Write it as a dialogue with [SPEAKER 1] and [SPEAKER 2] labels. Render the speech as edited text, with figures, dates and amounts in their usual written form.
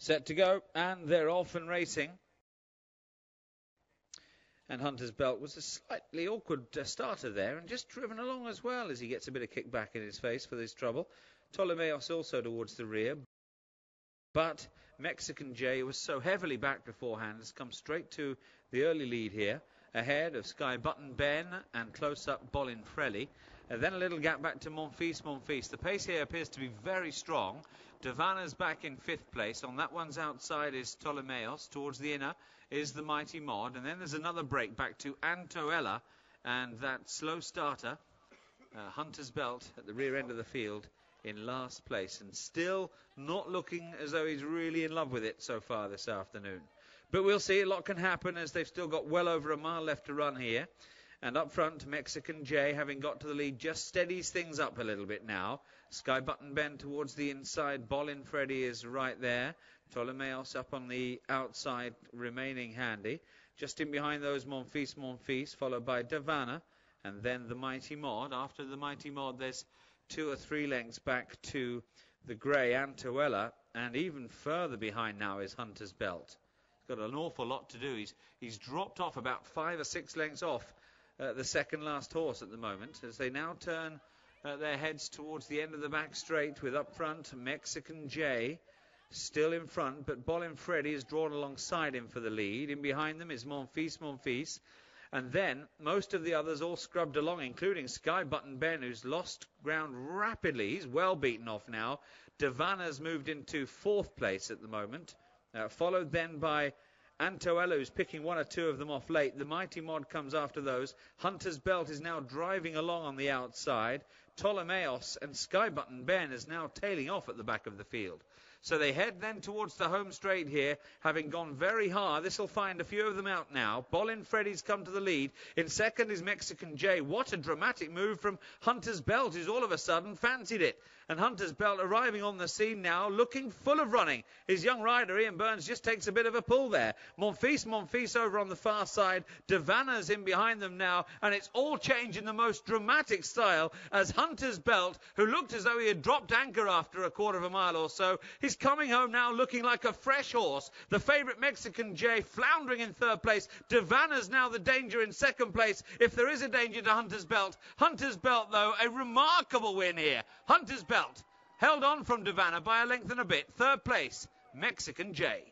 [SPEAKER 1] Set to go, and they're off and racing. And Hunter's Belt was a slightly awkward starter there, and just driven along as well as he gets a bit of kickback in his face for this trouble. Ptolemaios also towards the rear, but Mexican J was so heavily back beforehand, has come straight to the early lead here, ahead of Sky Button Ben and close-up Bolin Frelly. Then a little gap back to Monfils. The pace here appears to be very strong. Davana's back in 5th place. On that one's outside is Ptolemaios. Towards the inner is the Mighty Mod. And then there's another break back to Antoella. And that slow starter, Hunter's Belt, at the rear end of the field in last place. And still not looking as though he's really in love with it so far this afternoon. But we'll see. A lot can happen as they've still got well over a mile left to run here. And up front, Mexican J, having got to the lead, just steadies things up a little bit now. Sky Button Ben towards the inside. Bolin Freddy is right there. Ptolemaios up on the outside, remaining handy. Just in behind those, Monfils, followed by Davana. And then the Mighty Mod. After the Mighty Mod, there's 2 or 3 lengths back to the grey Antoella. And even further behind now is Hunter's Belt. He's got an awful lot to do. He's dropped off about 5 or 6 lengths off the second last horse at the moment, as they now turn their heads towards the end of the back straight, with up front Mexican J still in front, but Bolin Freddy is drawn alongside him for the lead. In behind them is Monfils, and then most of the others all scrubbed along, including Sky Button Ben, who's lost ground rapidly. He's well beaten off now. Davana's moved into 4th place at the moment, followed then by Antoella, who's picking 1 or 2 of them off late. The Mighty Mod comes after those. Hunter's Belt is now driving along on the outside. Ptolemaios and Sky Button Ben is now tailing off at the back of the field. So they head then towards the home straight here, having gone very hard. This will find a few of them out now. Bolin Freddy's come to the lead. In second is Mexican J. What a dramatic move from Hunter's Belt, who's all of a sudden fancied it. And Hunter's Belt arriving on the scene now, looking full of running. His young rider, Ian Burns, just takes a bit of a pull there. Monfils over on the far side. Davana's in behind them now, and it's all changed in the most dramatic style as Hunter's Belt, who looked as though he had dropped anchor after a quarter of a mile or so, he's coming home now looking like a fresh horse. The favourite Mexican J floundering in 3rd place. Davana's now the danger in 2nd place, if there is a danger to Hunter's Belt. Hunter's Belt, though, a remarkable win here. Hunter's Belt held on from Davana by a length and a bit. 3rd place, Mexican J.